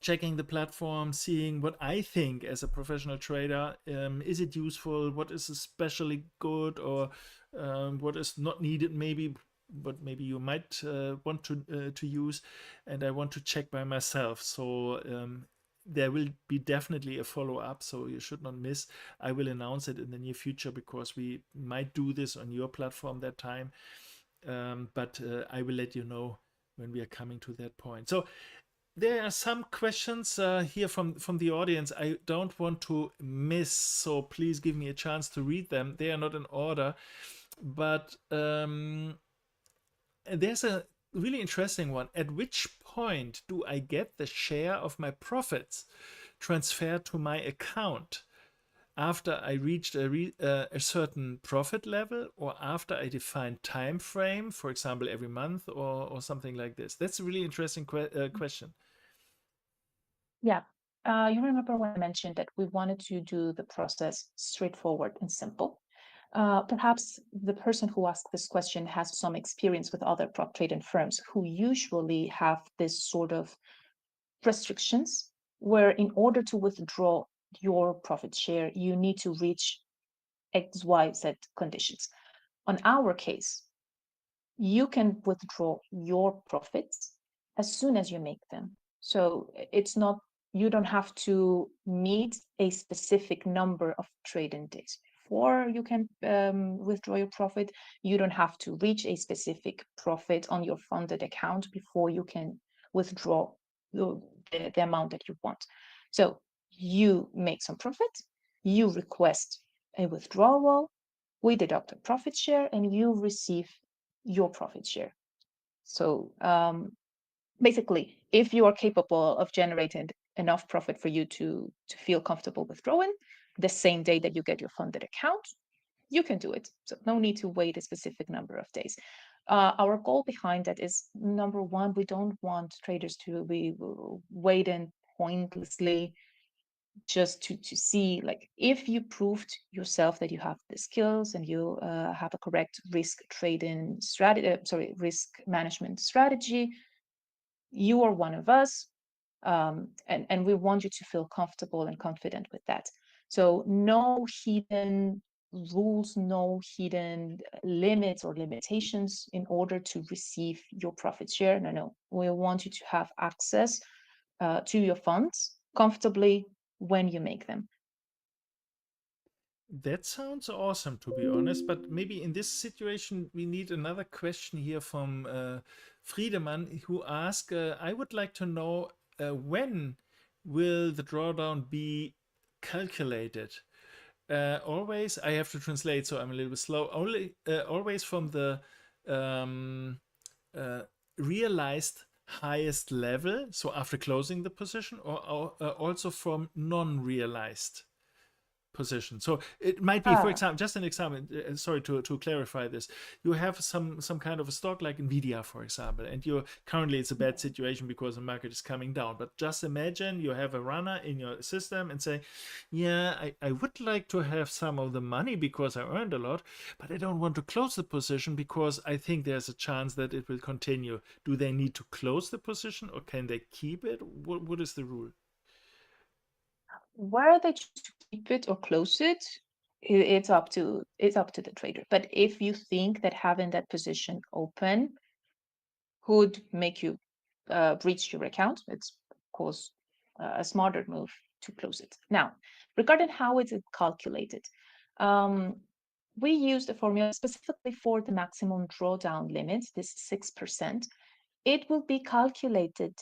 Speaker 2: checking the platform, seeing what I think as a professional trader. Is it useful? What is especially good, or what is not needed? Maybe, but maybe you might want to use. And I want to check by myself. So there will be definitely a follow up. So you should not miss. I will announce it in the near future because we might do this on your platform that time. But I will let you know when we are coming to that point. So there are some questions here from the audience I don't want to miss, so please give me a chance to read them. They are not in order, but there's a really interesting one. At which point do I get the share of my profits transferred to my account? After I reached a certain profit level, or after I defined time frame, for example, every month, or something like this? That's a really interesting question.
Speaker 1: Yeah. You remember when I mentioned that we wanted to do the process straightforward and simple? Perhaps the person who asked this question has some experience with other prop trading firms who usually have this sort of restrictions where in order to withdraw your profit share, you need to reach XYZ conditions. On our case, you can withdraw your profits as soon as you make them. So it's not, you don't have to meet a specific number of trading days before you can withdraw your profit. You don't have to reach a specific profit on your funded account before you can withdraw the amount that you want. So you make some profit, you request a withdrawal, we deduct a profit share, and you receive your profit share. So basically, if you are capable of generating enough profit for you to feel comfortable withdrawing the same day that you get your funded account, you can do it. So no need to wait a specific number of days. Our goal behind that is, number one, we don't want traders to be waiting pointlessly just to see, like, if you proved yourself that you have the skills and you have a correct risk trading strategy, risk management strategy, you are one of us, and we want you to feel comfortable and confident with that. So no hidden rules, no hidden limits or limitations in order to receive your profit share. No, no. We want you to have access to your funds comfortably when you make them.
Speaker 2: That sounds awesome, to be honest. But maybe in this situation, we need another question here from Friedemann, who asked, I would like to know when will the drawdown be calculated? Always, I have to translate, so I'm a little bit slow. Always from the um, uh, realized highest level, so after closing the position, or also from non-realized position. So it might be, for
Speaker 1: Ah,
Speaker 2: example, just an example. Sorry to clarify this. You have some kind of a stock like Nvidia, for example, and you currently it's a bad situation because the market is coming down. But just imagine you have a runner in your system and say, "Yeah, I would like to have some of the money because I earned a lot, but I don't want to close the position because I think there's a chance that it will continue." Do they need to close the position or can they keep it? What is the rule?
Speaker 1: where they choose to keep it or close it, it's up to the trader. But if you think that having that position open could make you breach your account, it's of course a smarter move to close it. Now, regarding how it's calculated, um, we use the formula specifically for the maximum drawdown limit, this 6%. It will be calculated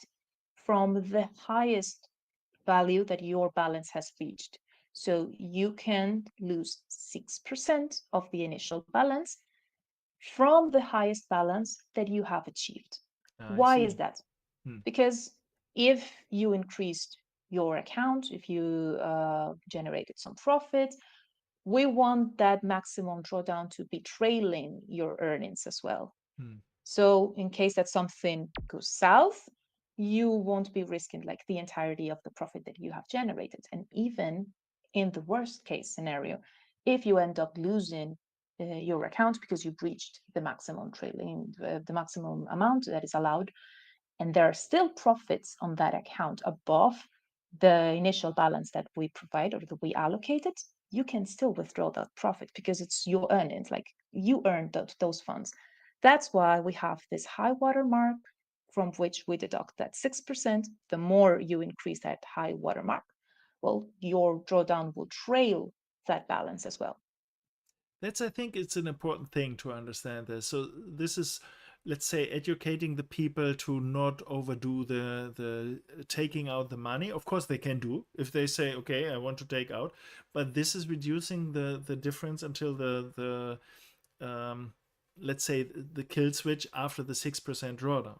Speaker 1: from the highest value that your balance has reached. So you can lose 6% of the initial balance from the highest balance that you have achieved.
Speaker 2: I
Speaker 1: Why is
Speaker 2: see.
Speaker 1: that?
Speaker 2: Hmm.
Speaker 1: Because if you increased your account, if you generated some profit, we want that maximum drawdown to be trailing your earnings as well.
Speaker 2: Hmm.
Speaker 1: So in case that something goes south, you won't be risking like the entirety of the profit that you have generated. And even in the worst case scenario, if you end up losing your account because you breached the maximum trailing, the maximum amount that is allowed, and there are still profits on that account above the initial balance that we provide or that we allocated, you can still withdraw that profit because it's your earnings, like you earned those funds. That's why we have this high water mark from which we deduct that 6%. The more you increase that high water mark, well, your drawdown will trail that balance as well.
Speaker 2: That's, I think it's an important thing to understand this. So this is, let's say, educating the people to not overdo the taking out the money. Of course, they can do if they say, okay, I want to take out, but this is reducing the difference until let's say the kill switch after the 6% drawdown.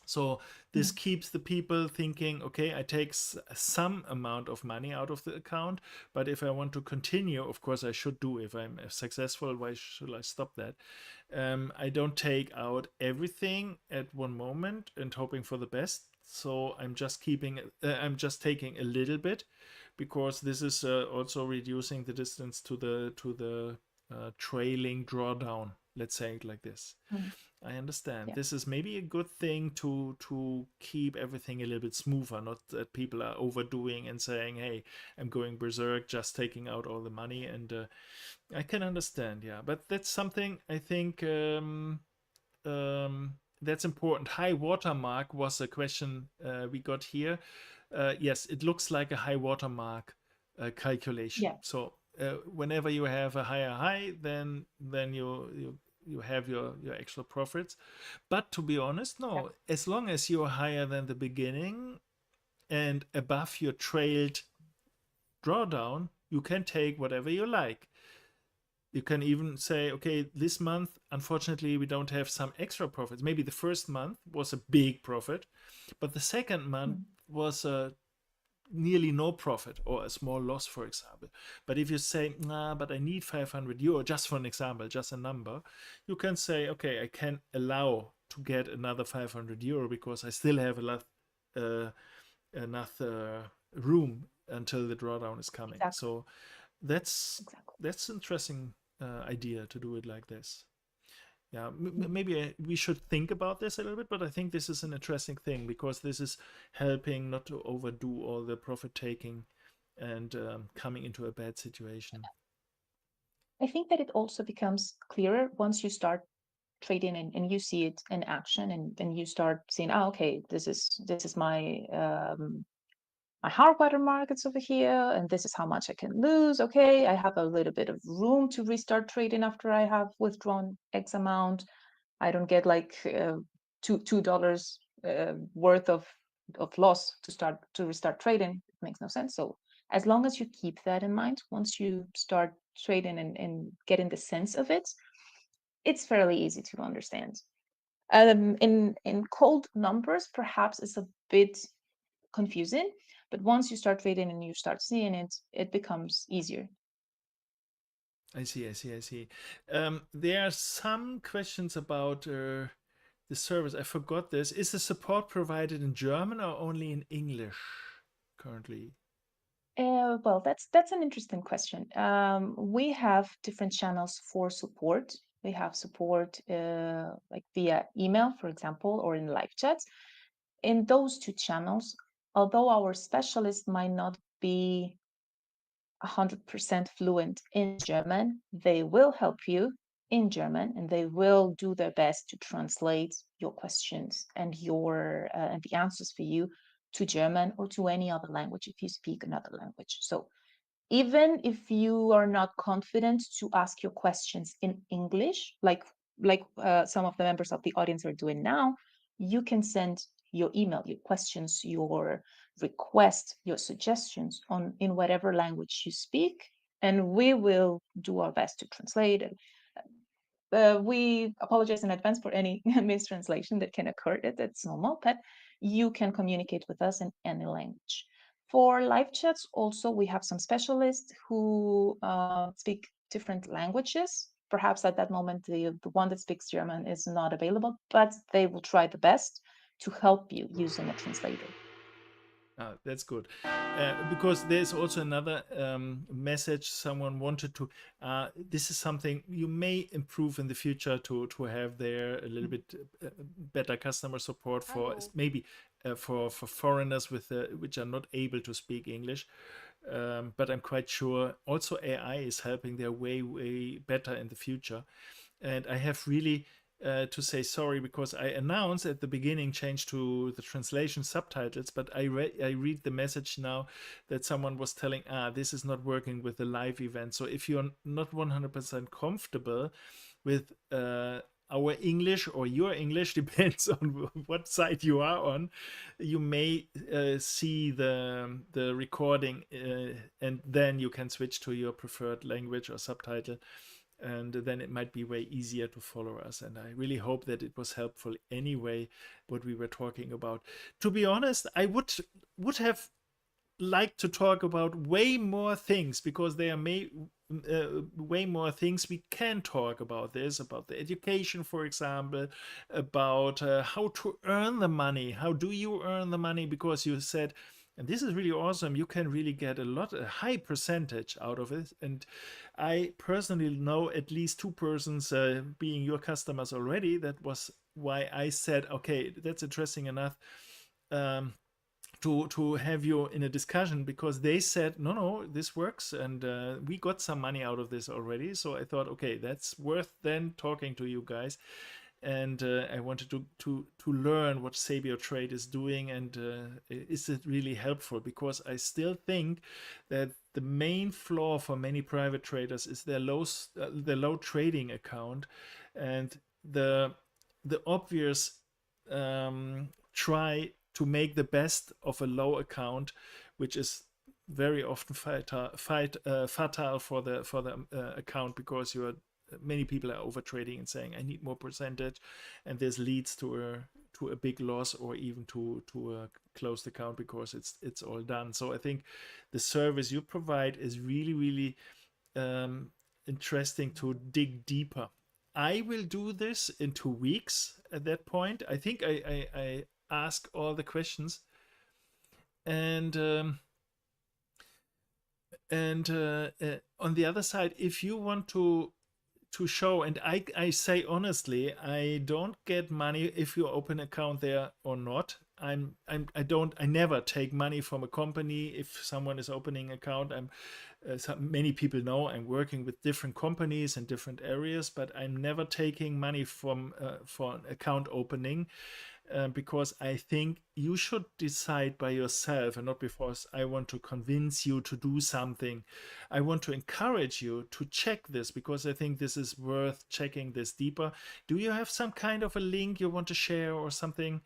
Speaker 2: So this
Speaker 1: Mm.
Speaker 2: keeps the people thinking, okay, I take some amount of money out of the account, but if I want to continue, of course I should do. If I'm successful, why should I stop that? I don't take out everything at one moment and hoping for the best. So I'm just I'm just taking a little bit, because this is also reducing the distance to the trailing drawdown. Let's say it like this.
Speaker 1: Mm.
Speaker 2: I understand.
Speaker 1: Yeah,
Speaker 2: This is maybe a good thing to keep everything a little bit smoother, not that people are overdoing and saying, "Hey, I'm going berserk, just taking out all the money." And I can understand, yeah. But that's something I think that's important. High watermark was a question we got here. Yes, it looks like a high watermark calculation.
Speaker 1: yeah,
Speaker 2: So whenever you have a higher high, then you have your extra profits. But to be honest,
Speaker 1: yeah,
Speaker 2: no. As long as you're higher than the beginning and above your trailed drawdown, you can take whatever you like. You can even say, okay, this month, unfortunately, we don't have some extra profits. Maybe the first month was a big profit, but the second month
Speaker 1: mm,
Speaker 2: was nearly no profit or a small loss, for example. But if you say, nah, but I need 500 euro, just for an example, just a number, you can say, okay, I can allow to get another 500 euro because I still have uh, enough room until the drawdown is coming.
Speaker 1: exactly,
Speaker 2: So that's
Speaker 1: exactly.
Speaker 2: interesting idea to do it like this. Yeah,
Speaker 1: Mm.
Speaker 2: maybe we should think about this a little bit, but I think this is an interesting thing because this is helping not to overdo all the profit taking and coming into a bad situation.
Speaker 1: I think that it also becomes clearer once you start trading and you see it in action, and you start seeing, oh, okay, this is my hard water markets over here, and this is how much I can lose. Okay, I have a little bit of room to restart trading after I have withdrawn X amount. I don't get like $2 worth of loss to restart trading. It makes no sense. So as long as you keep that in mind, once you start trading and getting the sense of it, it's fairly easy to understand. In cold numbers, perhaps it's a bit confusing, but once you start trading and you start seeing it, it becomes easier.
Speaker 2: I see, I see, I see. There are some questions about the service. I forgot this. Is the support provided in German or only in English currently?
Speaker 1: Well, that's an interesting question. We have different channels for support. We have support like via email, for example, or in live chats. In those two channels, although our specialist might not be 100% fluent in German, they will help you in German, and they will do their best to translate your questions and the answers for you to German or to any other language if you speak another language. So even if you are not confident to ask your questions in English, like some of the members of the audience are doing now, you can send your email, your questions, your request, your suggestions in whatever language you speak, and we will do our best to translate it. We apologize in advance for any mistranslation that can occur. That's normal, but you can communicate with us in any language. For live chats, also, we have some specialists who speak different languages. Perhaps at that moment, the one that speaks German is not available, but they will try the best to help you using a translator.
Speaker 2: That's good. Because there's also another message someone wanted to. This is something you may improve in the future to have there a little bit better customer support for maybe for foreigners with which are not able to speak English. But I'm quite sure also AI is helping their way better in the future. And I have really to say sorry because I announced at the beginning change to the translation subtitles, but I read the message now that someone was telling, this is not working with the live event. So if you're not 100% comfortable with our English or your English, depends on what side you are on, you may see the recording and then you can switch to your preferred language or subtitle, and then it might be way easier to follow us. And I really hope that it was helpful anyway, what we were talking about. To be honest, I would have liked to talk about way more things because there are way more things we can talk about this, about the education, for example, about how to earn the money. How do you earn the money? Because you said, and this is really awesome, you can really get a high percentage out of it. And I personally know at least two persons being your customers already. That was why I said, okay, that's interesting enough to have you in a discussion, because they said, no, this works, and we got some money out of this already. So I thought, okay, that's worth then talking to you guys. And I wanted to learn what SabioTrade is doing, and is it really helpful? Because I still think that the main flaw for many private traders is their low trading account, and the obvious try to make the best of a low account, which is very often fatal for the account, because many people are overtrading and saying I need more percentage, and this leads to a big loss, or even to a closed account because it's all done. So I think the service you provide is really interesting to dig deeper. I will do this in 2 weeks. At that point, I think I ask all the questions, and on the other side, if you want to to show, and I say honestly, I don't get money if you open an account there or not. I never take money from a company if someone is opening an account. Many people know I'm working with different companies in different areas, but I'm never taking money from for an account opening, because I think you should decide by yourself and not because I want to convince you to do something. I want to encourage you to check this because I think this is worth checking this deeper. Do you have some kind of a link you want to share or something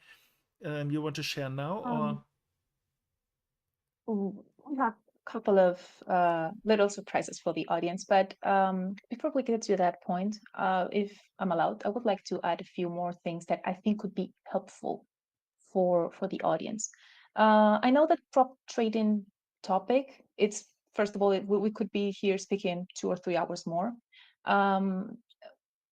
Speaker 2: you want to share now? Or
Speaker 1: Um, we have a couple of little surprises for the audience, but before we get to that point, if I'm allowed, I would like to add a few more things that I think would be helpful for the audience. I know that prop trading topic, it's first of all, we could be here speaking 2 or 3 hours more. Um,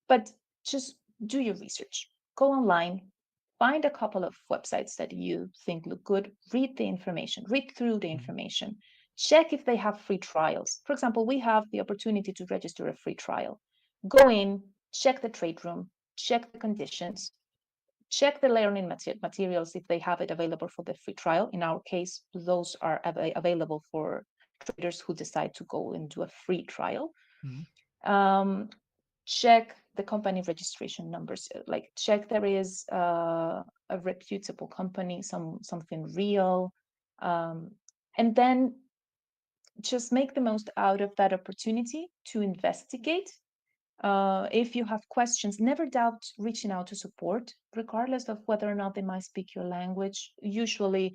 Speaker 1: but just do your research. Go online, find a couple of websites that you think look good, read the information, read through the information, check if they have free trials. For example, we have the opportunity to register a free trial. Go in, check the trade room, check the conditions, check the learning materials if they have it available for the free trial. In our case, those are available for traders who decide to go and do a free trial.
Speaker 2: Mhm.
Speaker 1: Um, check the company registration numbers, like check there is a reputable company, something real, and then just make the most out of that opportunity to investigate. If you have questions, never doubt reaching out to support, regardless of whether or not they might speak your language. Usually,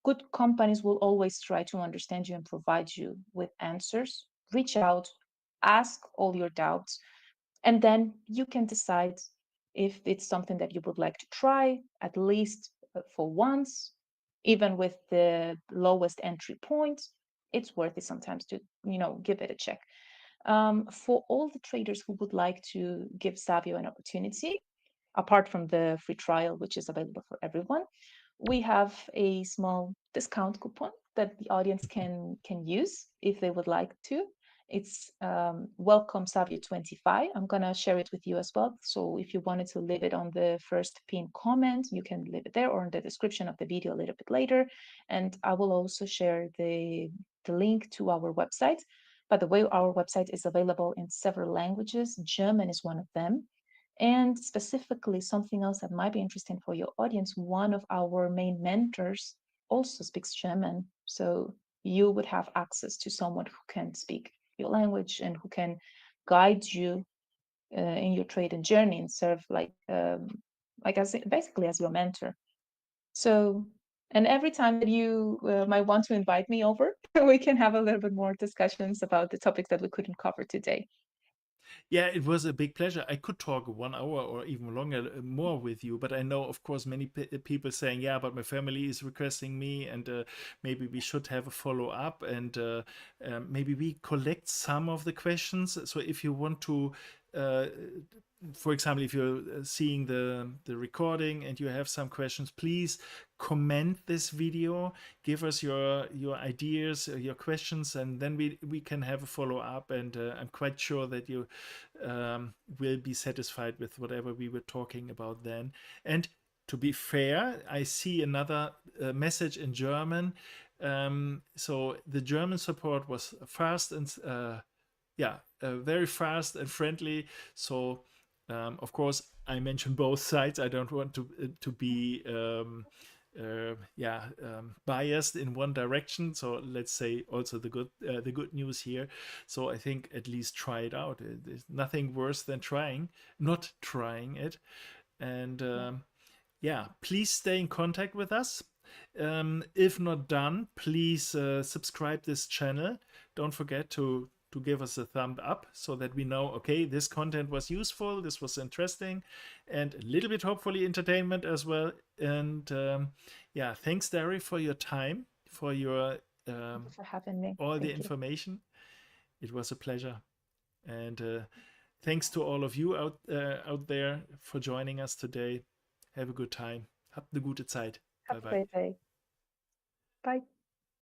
Speaker 1: good companies will always try to understand you and provide you with answers. Reach out, ask all your doubts, and then you can decide if it's something that you would like to try, at least for once, even with the lowest entry point. It's worth it sometimes to, give it a check. For all the traders who would like to give Sabio an opportunity, apart from the free trial, which is available for everyone, we have a small discount coupon that the audience can use if they would like to. It's welcome Savio 25. I'm gonna share it with you as well. So if you wanted to leave it on the first pinned comment, you can leave it there or in the description of the video a little bit later. And I will also share the link to our website. By the way, our website is available in several languages. German is one of them. And specifically, something else that might be interesting for your audience, one of our main mentors also speaks German. So you would have access to someone who can speak your language and who can guide you in your trading journey and serve like as basically as your mentor. So, and every time that you might want to invite me over, we can have a little bit more discussions about the topics that we couldn't cover today.
Speaker 2: Yeah, it was a big pleasure. I could talk 1 hour or even longer more with you, but I know, of course, many people saying, "Yeah, but my family is requesting me, and maybe we should have a follow up, and maybe we collect some of the questions." So if you want to. For example, if you're seeing the recording and you have some questions, please comment this video, give us your ideas, your questions, and then we can have a follow up. And I'm quite sure that you will be satisfied with whatever we were talking about then. And to be fair, I see another message in German. So the German support was fast and very fast and friendly. So of course, I mentioned both sides. I don't want to be biased in one direction. So let's say also the good news here. So I think at least try it out. There's nothing worse than not trying it. And please stay in contact with us. If not done, please subscribe this channel. Don't forget to give us a thumb up so that we know, okay, this content was useful, this was interesting, and a little bit hopefully entertainment as well. And thanks, Dari, for your time, for your
Speaker 1: Thank you for having me.
Speaker 2: all the
Speaker 1: Thank you.
Speaker 2: information. It was a pleasure. And thanks to all of you out there for joining us today. Have a good time. Habt eine gute Zeit.
Speaker 1: Have
Speaker 2: Bye
Speaker 1: a
Speaker 2: bye.
Speaker 1: great day. Bye.